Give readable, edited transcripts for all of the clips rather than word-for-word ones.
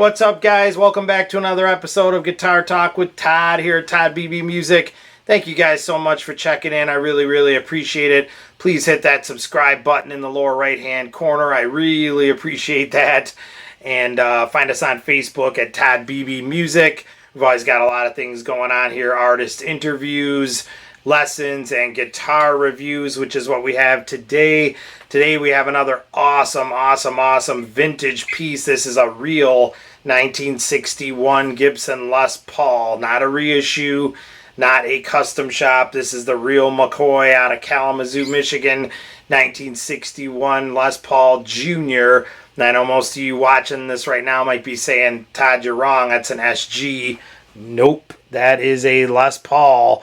what's up, guys? Welcome back to another episode of Guitar Talk with Todd here at Todd Beebe Music. Thank you guys so much for checking in. I really appreciate it. Please hit that subscribe button in the lower right-hand corner. I really appreciate that. And find us on Facebook at Todd Beebe Music. We've always got a lot of things going on here. Artist interviews, lessons, and guitar reviews, which is what we have today. Today we have another awesome vintage piece. This is a real 1961 Gibson Les Paul, not a reissue, not a custom shop. This is the real McCoy out of Kalamazoo, Michigan, 1961 Les Paul Jr. And I know most of you watching this right now might be saying, Todd, you're wrong, that's an SG. Nope, that is a Les Paul.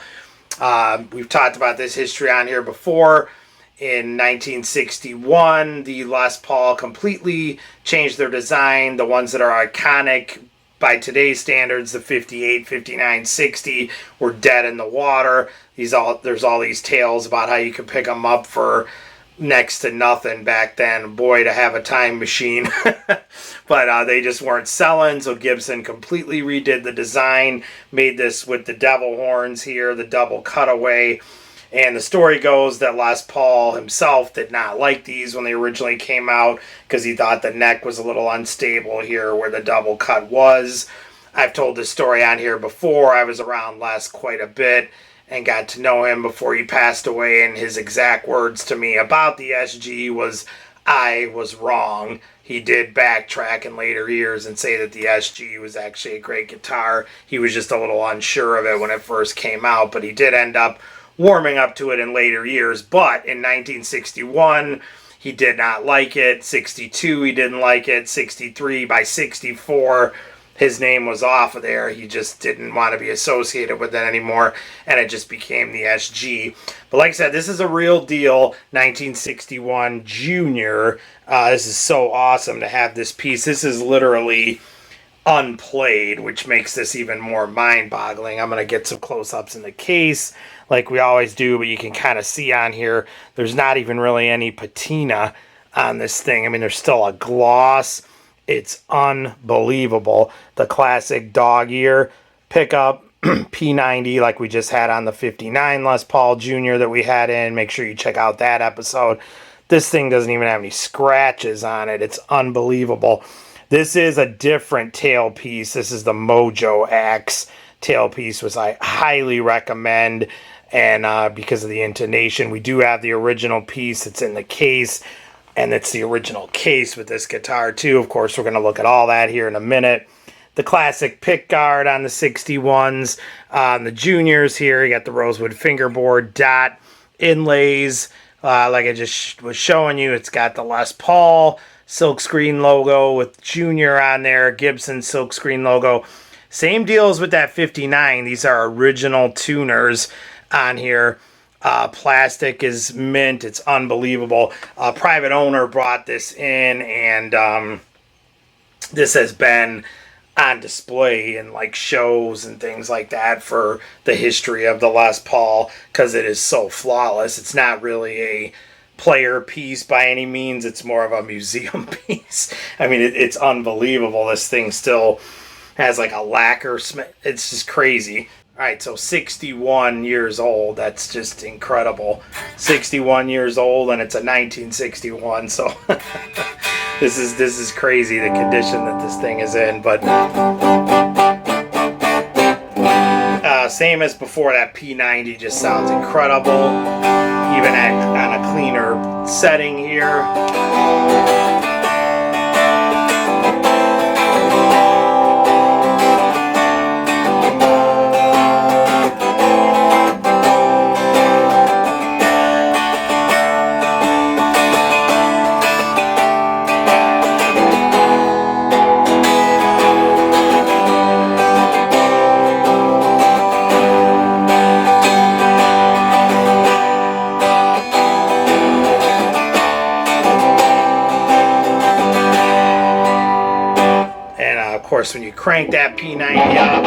We've talked about this history on here before. In 1961, the Les Paul completely changed their design. The ones that are iconic by today's standards, the 58, 59, 60, were dead in the water. There's all these tales about how you could pick them up for next to nothing back then. Boy, to have a time machine. But they just weren't selling, so Gibson completely redid the design, made this with the devil horns here, the double cutaway. And the story goes that Les Paul himself did not like these when they originally came out because he thought the neck was a little unstable here where the double cut was. I've told this story on here before. I was around Les quite a bit and got to know him before he passed away, and his exact words to me about the SG was, I was wrong. He did backtrack in later years and say that the SG was actually a great guitar. He was just a little unsure of it when it first came out, but he did end up warming up to it in later years. But in 1961, he did not like it. 62, he didn't like it. 63, by 64, his name was off of there. He just didn't want to be associated with it anymore, and it just became the SG. But like I said, this is a real deal 1961 Junior. This is so awesome to have this piece. This is literally unplayed, which makes this even more mind-boggling. I'm going to get some close-ups in the case like we always do, but you can kind of see on here there's not even really any patina on this thing. I mean, there's still a gloss. It's unbelievable. The classic dog ear pickup, P90, like we just had on the 59 Les Paul Jr. that we had in. Make sure you check out that episode. This thing doesn't even have any scratches on it. It's unbelievable. This is a different tailpiece. This is the Mojo Axe tailpiece, which I highly recommend. And because of the intonation, we do have the original piece that's in the case. And it's the original case with this guitar too. Of course, we're going to look at all that here in a minute. The classic pick guard on the 61s. On the juniors here, you got the rosewood fingerboard, dot inlays. Like I just was showing you, it's got the Les Paul silkscreen logo with Junior on there, Gibson silkscreen logo. Same deal as with that 59. These are original tuners on here. Plastic is mint. It's unbelievable. A private owner brought this in, and this has been on display in like shows and things like that for the history of the Les Paul because it is so flawless. It's not really a player piece by any means. It's more of a museum piece. I mean, it's unbelievable. This thing still has like a lacquer smell. It's just crazy. All right, so 61 years old. That's just incredible. 61 years old, and it's a 1961. So this is crazy, the condition that this thing is in. But same as before, that P90 just sounds incredible, even on a cleaner setting here. Of course, when you crank that P90 up,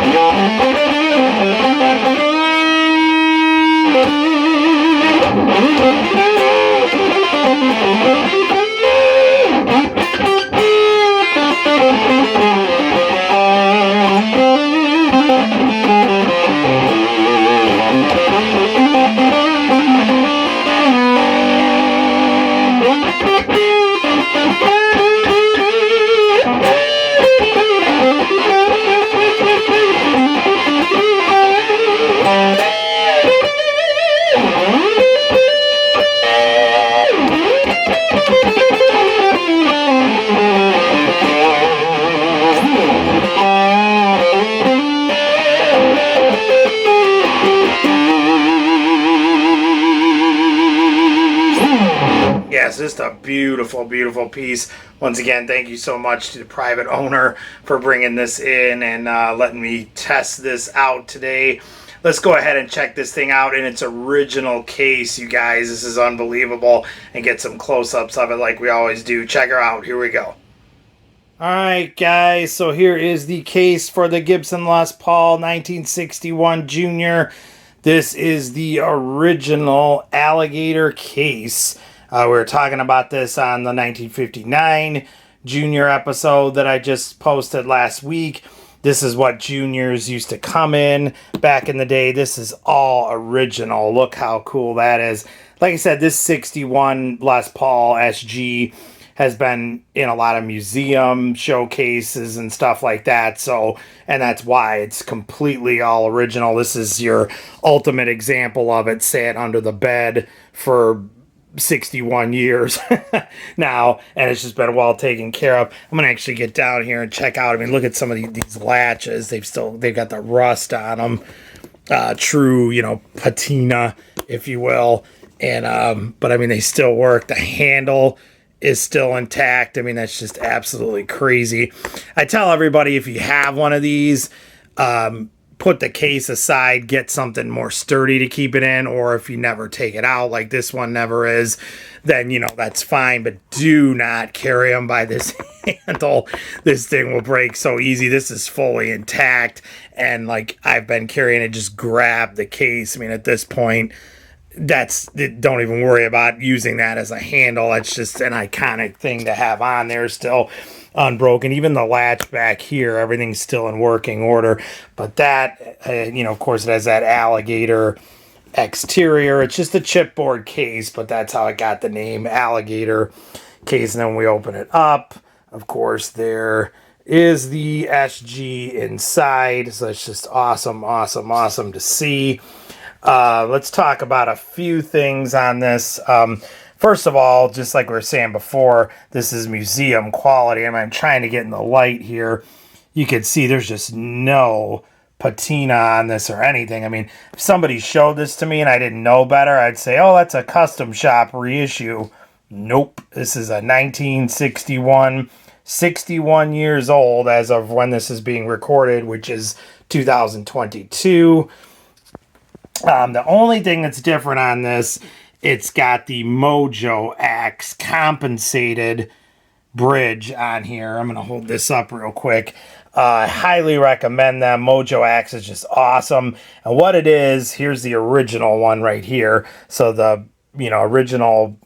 it's just a beautiful, beautiful piece. Once again, thank you so much to the private owner for bringing this in and letting me test this out today. Let's go ahead and check this thing out in its original case, you guys. This is unbelievable. And get some close-ups of it like we always do. Check her out. Here we go. Alright guys, so here is the case for the Gibson Les Paul 1961 Junior. This is the original alligator case. We were talking about this on the 1959 Junior episode that I just posted last week. This is what Juniors used to come in back in the day. This is all original. Look how cool that is. Like I said, this 61 Les Paul SG has been in a lot of museum showcases and stuff like that. So, and that's why it's completely all original. This is your ultimate example of it. Sat under the bed for 61 years now, and it's just been well taken care of. I'm gonna actually get down here and check out. I mean, look at some of these latches. They've got the rust on them. True, you know, patina, if you will. And but I mean, they still work. The handle is still intact. I mean, that's just absolutely crazy. I tell everybody, if you have one of these, put the case aside, get something more sturdy to keep it in, or if you never take it out, like this one never is, then, you know, that's fine, but do not carry them by this handle. This thing will break so easy. This is fully intact, and like I've been carrying it, just grab the case. I mean, at this point, don't even worry about using that as a handle. That's just an iconic thing to have on there, still unbroken. Even the latch back here, everything's still in working order. But that, you know, of course, it has that alligator exterior. It's just a chipboard case, but that's how it got the name alligator case. And then we open it up. Of course, there is the SG inside. So it's just awesome, awesome, awesome to see. Let's talk about a few things on this. First of all, just like we were saying before, this is museum quality. I mean, I'm trying to get in the light here. You can see there's just no patina on this or anything. I mean, if somebody showed this to me and I didn't know better, I'd say, oh, that's a custom shop reissue. Nope. This is a 1961, 61 years old as of when this is being recorded, which is 2022. The only thing that's different on this, it's got the Mojo Axe compensated bridge on here. I'm going to hold this up real quick. I highly recommend them. Mojo Axe is just awesome. And what it is, here's the original one right here. So the, you know, original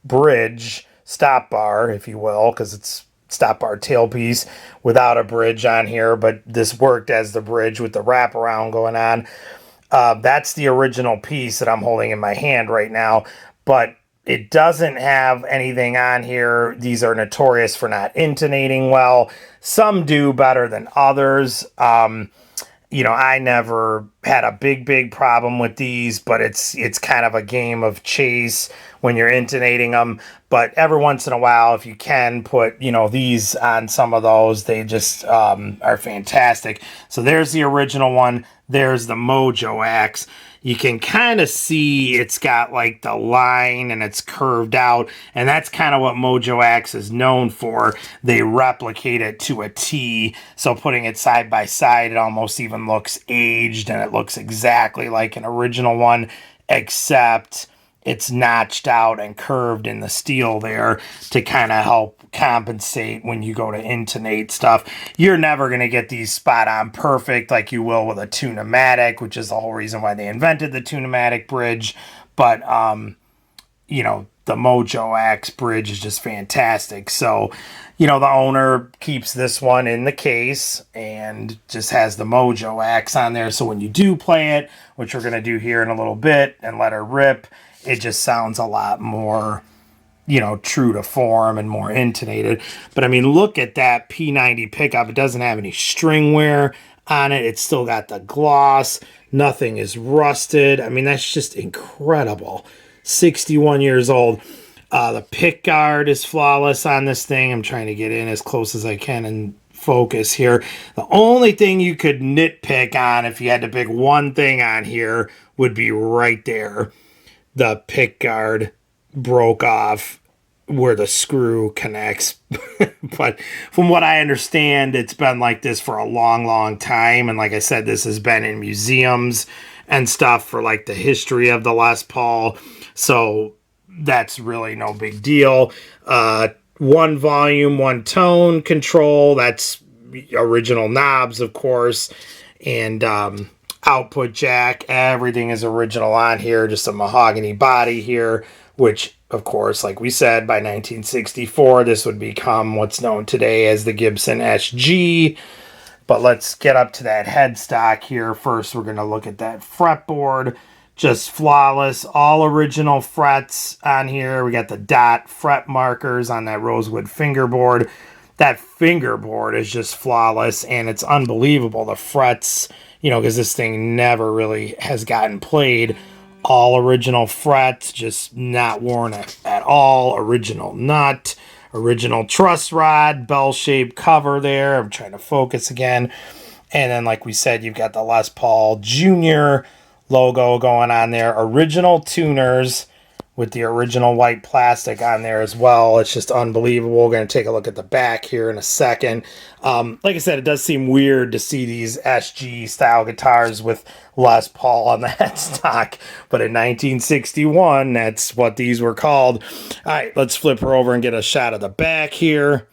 bridge stop bar, if you will, because it's stop bar tailpiece without a bridge on here, but this worked as the bridge with the wraparound going on. That's the original piece that I'm holding in my hand right now, but it doesn't have anything on here. These are notorious for not intonating well. Some do better than others. You know, I never had a big problem with these, but it's kind of a game of chase when you're intonating them. But every once in a while, if you can put, you know, these on some of those, they just are fantastic. So there's the original one. There's the Mojo Axe. You can kind of see it's got like the line and it's curved out. And that's kind of what Mojo Axe is known for. They replicate it to a T. So putting it side by side, it almost even looks aged and it looks exactly like an original one, except it's notched out and curved in the steel there to kind of help compensate when you go to intonate stuff. You're never going to get these spot on perfect like you will with a tune-o-matic, which is the whole reason why they invented the tune-o-matic bridge. But, you know, the Mojo Axe bridge is just fantastic. So, you know, the owner keeps this one in the case and just has the Mojo Axe on there. So when you do play it, which we're going to do here in a little bit and let her rip, it just sounds a lot more, you know, true to form and more intonated. But I mean, look at that P90 pickup. It doesn't have any string wear on it. It's still got the gloss. Nothing is rusted. I mean, that's just incredible. 61 years old. The pick guard is flawless on this thing. I'm trying to get in as close as I can and focus here. The only thing you could nitpick on if you had to pick one thing on here would be right there. The pick guard broke off where the screw connects. But from what I understand, it's been like this for a long time. And like I said, this has been in museums and stuff for like the history of the Les Paul. So that's really no big deal. One volume, one tone control. That's original knobs, of course. And output jack. Everything is original on here. Just a mahogany body here, which, of course, like we said, by 1964, this would become what's known today as the Gibson SG. But let's get up to that headstock here. First, we're going to look at that fretboard. Just flawless, all original frets on here. We got the dot fret markers on that rosewood fingerboard. That fingerboard is just flawless, and it's unbelievable. The frets, you know, because this thing never really has gotten played. All original frets, just not worn at all. Original nut, original truss rod, bell-shaped cover there. I'm trying to focus again. And then, like we said, you've got the Les Paul Jr. logo going on there. Original tuners with the original white plastic on there as well. It's just unbelievable. We're going to take a look at the back here in a second. Like I said, it does seem weird to see these SG style guitars with Les Paul on the headstock, but in 1961, that's what these were called. All right, let's flip her over and get a shot of the back here.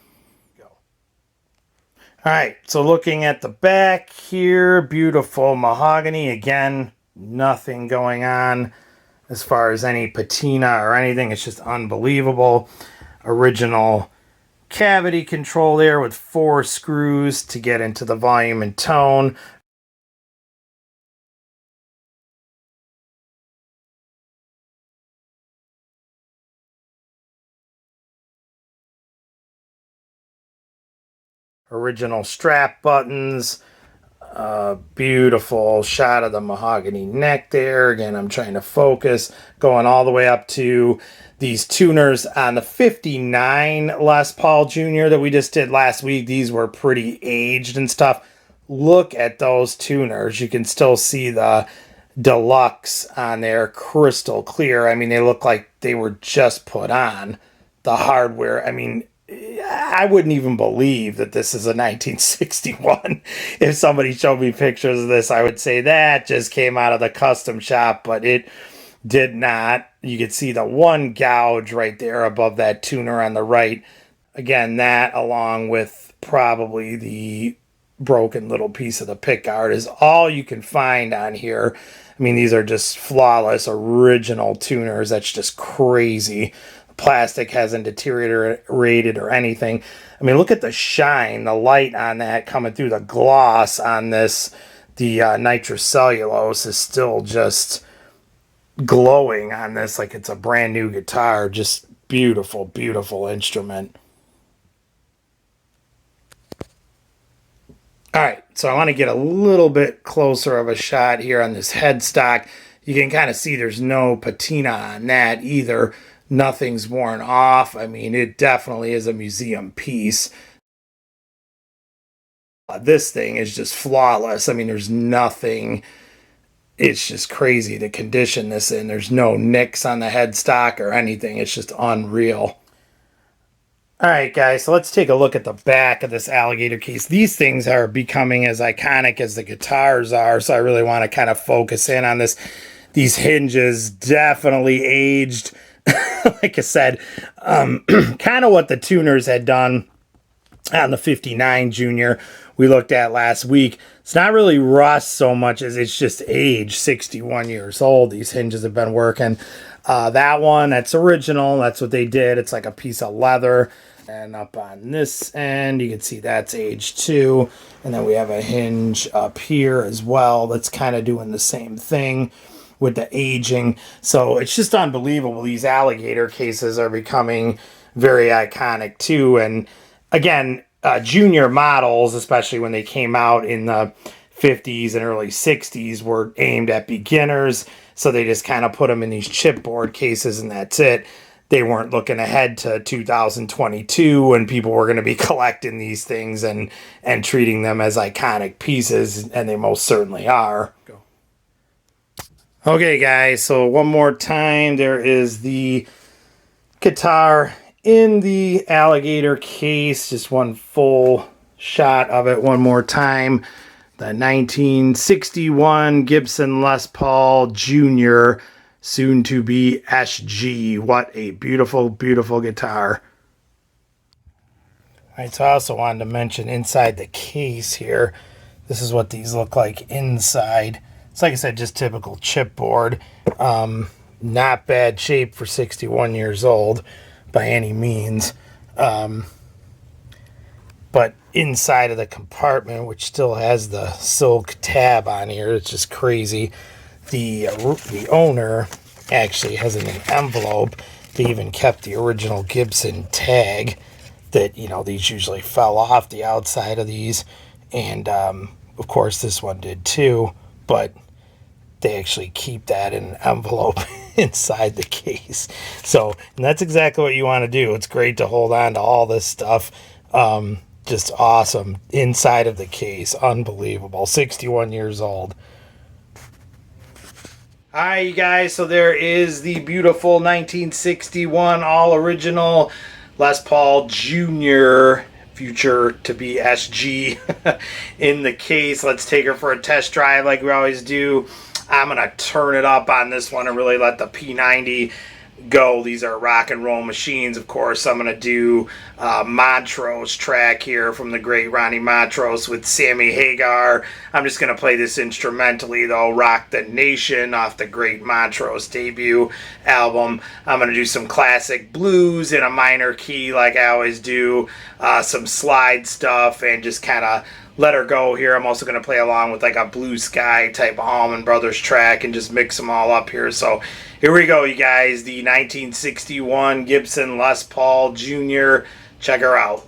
All right, so looking at the back here, beautiful mahogany. Again, nothing going on as far as any patina or anything. It's just unbelievable. Original cavity control there with 4 screws to get into the volume and tone. Original strap buttons. Beautiful shot of the mahogany neck there. Again, I'm trying to focus, going all the way up to these tuners on the 59 Les Paul Jr. that we just did last week. These were pretty aged and stuff. Look at those tuners. You can still see the deluxe on there, crystal clear. I mean, they look like they were just put on. The hardware, I mean, I wouldn't even believe that this is a 1961. If somebody showed me pictures of this, I would say that just came out of the custom shop, but it did not. You could see the one gouge right there above that tuner on the right. Again, that along with probably the broken little piece of the pickguard is all you can find on here. I mean, these are just flawless original tuners. That's just crazy. Plastic hasn't deteriorated or anything. I mean, look at the shine, the light on that coming through the gloss on this. The nitrocellulose is still just glowing on this like it's a brand new guitar. Just beautiful, beautiful instrument. All right, so I want to get a little bit closer of a shot here on this headstock. You can kind of see there's no patina on that either. Nothing's worn off. I mean, it definitely is a museum piece. This thing is just flawless. I mean, there's nothing. It's just crazy to condition this in. There's no nicks on the headstock or anything. It's just unreal. All right, guys, so let's take a look at the back of this alligator case. These things are becoming as iconic as the guitars are, so I really want to kind of focus in on this. These hinges definitely aged. Like I said, kind of what the tuners had done on the 59 Junior we looked at last week. It's not really rust so much as it's just age, 61 years old. These hinges have been working. That one, that's original. That's what they did. It's like a piece of leather. And up on this end, you can see that's age too. And then we have a hinge up here as well that's kind of doing the same thing with the aging. So it's just unbelievable. These alligator cases are becoming very iconic too. And again, junior models, especially when they came out in the 50s and early 60s, were aimed at beginners. So they just kind of put them in these chipboard cases and that's it. They weren't looking ahead to 2022 when people were going to be collecting these things and treating them as iconic pieces, and they most certainly are. Okay, guys, so one more time, there is the guitar in the alligator case. Just one full shot of it one more time. The 1961 Gibson Les Paul Jr., soon to be SG. What a beautiful, beautiful guitar. All right, so I also wanted to mention inside the case here, this is what these look like inside. It's like I said, just typical chipboard. Not bad shape for 61 years old by any means. But inside of the compartment, which still has the silk tab on here, it's just crazy. The owner actually has in an envelope. They even kept the original Gibson tag that, you know, these usually fell off the outside of these. And, of course, this one did too. But they actually keep that in an envelope inside the case. So, and that's exactly what you want to do. It's great to hold on to all this stuff. Just awesome inside of the case. Unbelievable. 61 years old. All right, you guys. So there is the beautiful 1961 all original Les Paul Jr., future to be SG, in the case. Let's take her for a test drive like we always do. I'm going to turn it up on this one and really let the P90 go. These are rock and roll machines, of course. I'm going to do Montrose track here from the great Ronnie Montrose with Sammy Hagar. I'm just going to play this instrumentally, though. Rock the Nation off the great Montrose debut album. I'm going to do some classic blues in a minor key like I always do. Some slide stuff and just kind of let her go here. I'm also going to play along with like a Blue Sky type Allman Brothers track and just mix them all up here. So here we go, you guys. The 1961 Gibson Les Paul Jr. Check her out.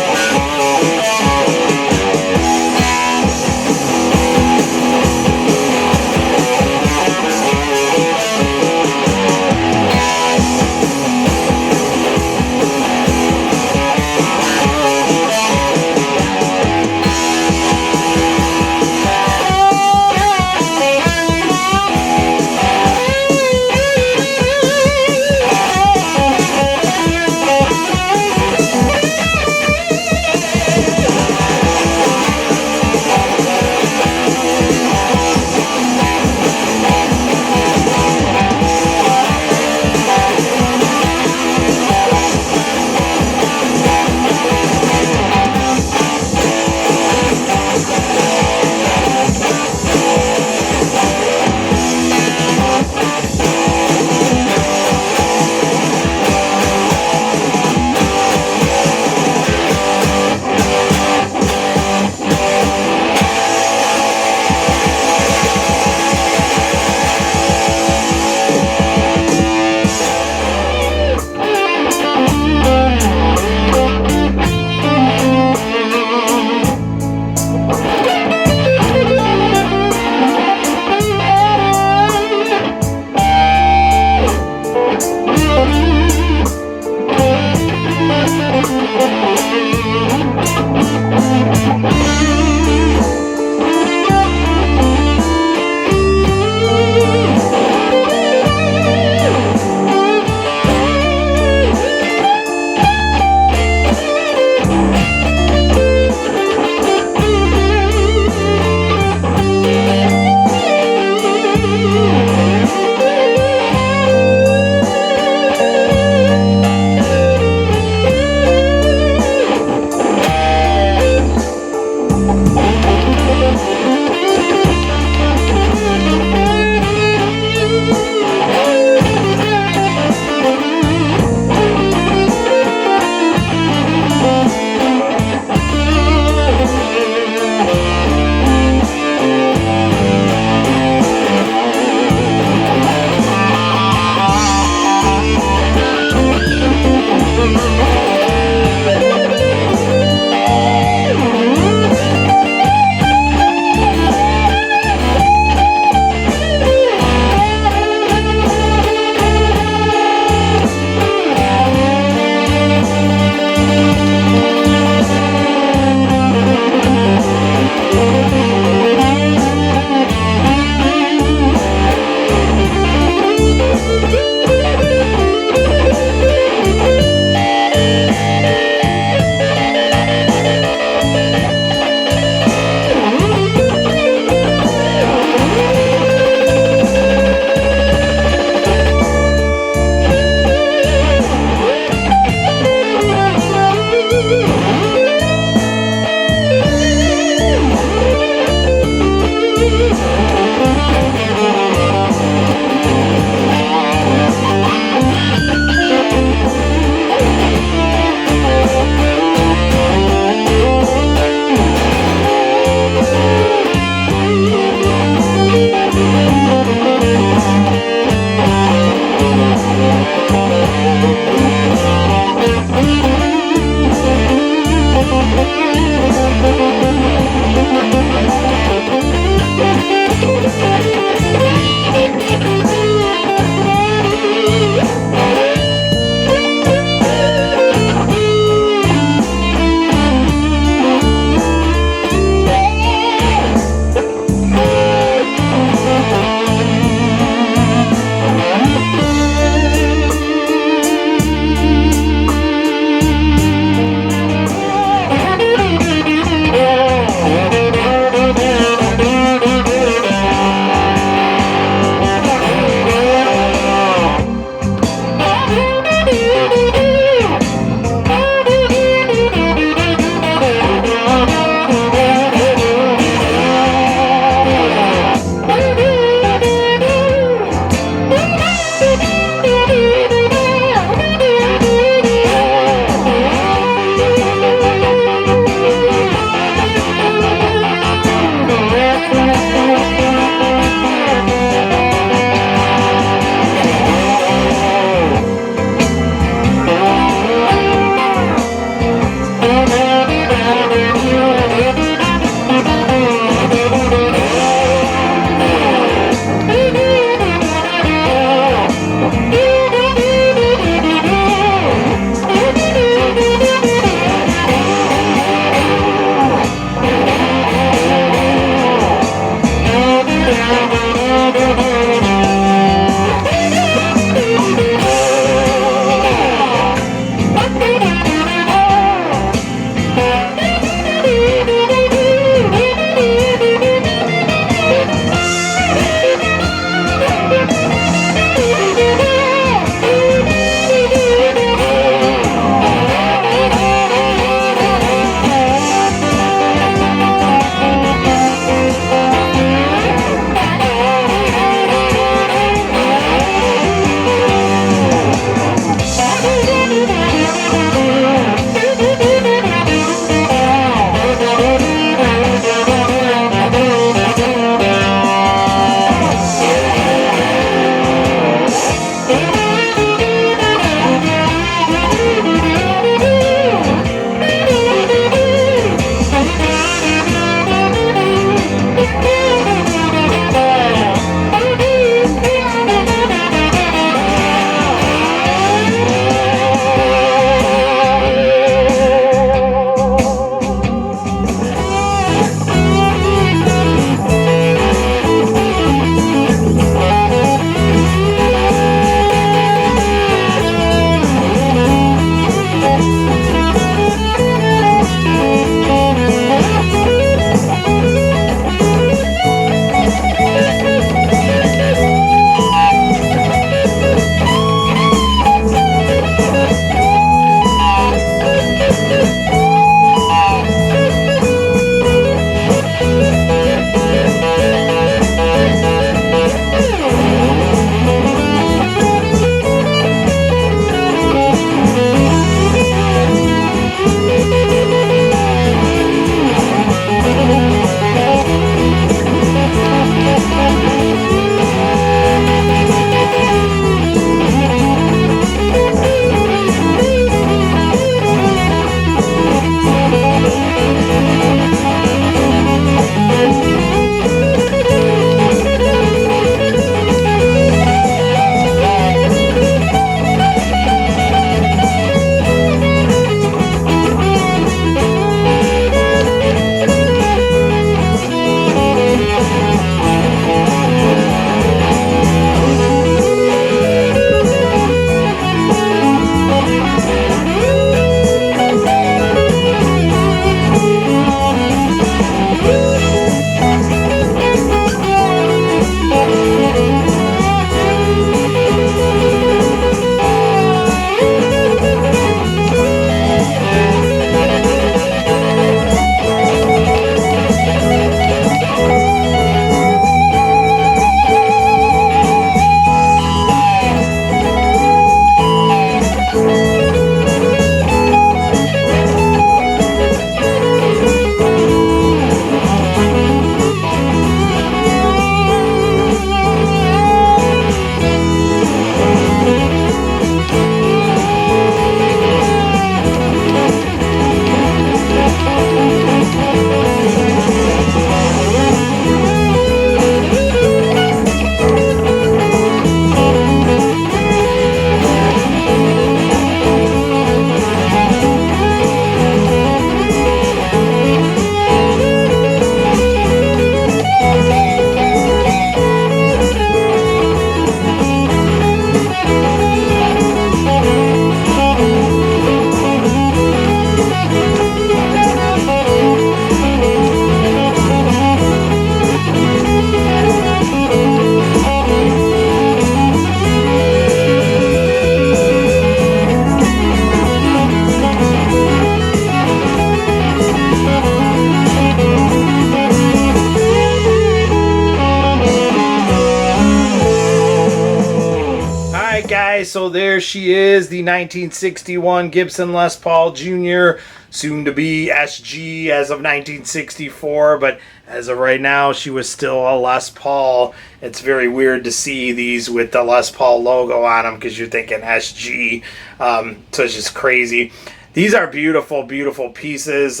so there she is, the 1961 Gibson Les Paul Jr., soon to be SG as of 1964, but as of right now, she was still a Les Paul. It's very weird to see these with the Les Paul logo on them because you're thinking SG, so it's just crazy. These are beautiful, beautiful pieces.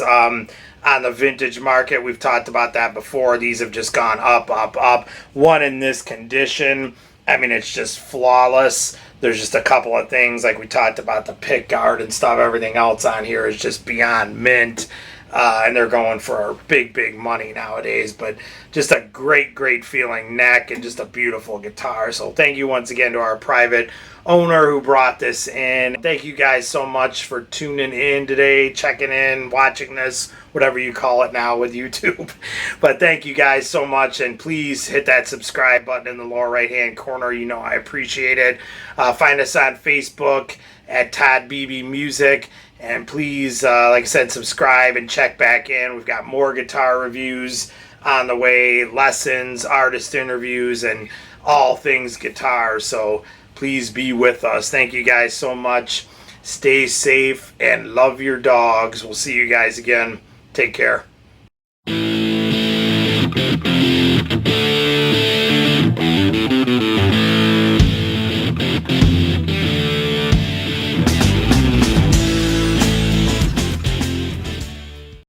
On the vintage market, we've talked about that before. These have just gone up, up, up. One in this condition, I mean, it's just flawless. There's just a couple of things, like we talked about the pick guard and stuff. Everything else on here is just beyond mint. And they're going for big, big money nowadays. But just a great, great feeling neck and just a beautiful guitar. So thank you once again to our private owner who brought this in. Thank you guys so much for tuning in today, checking in, watching this, whatever you call it now with YouTube. But thank you guys so much, and please hit that subscribe button in the lower right hand corner. You know I appreciate it. Find us on Facebook at Todd Beebe Music. And please, like I said, subscribe and check back in. We've got more guitar reviews on the way, lessons, artist interviews, and all things guitar. So please be with us. Thank you guys so much. Stay safe and love your dogs. We'll see you guys again. Take care.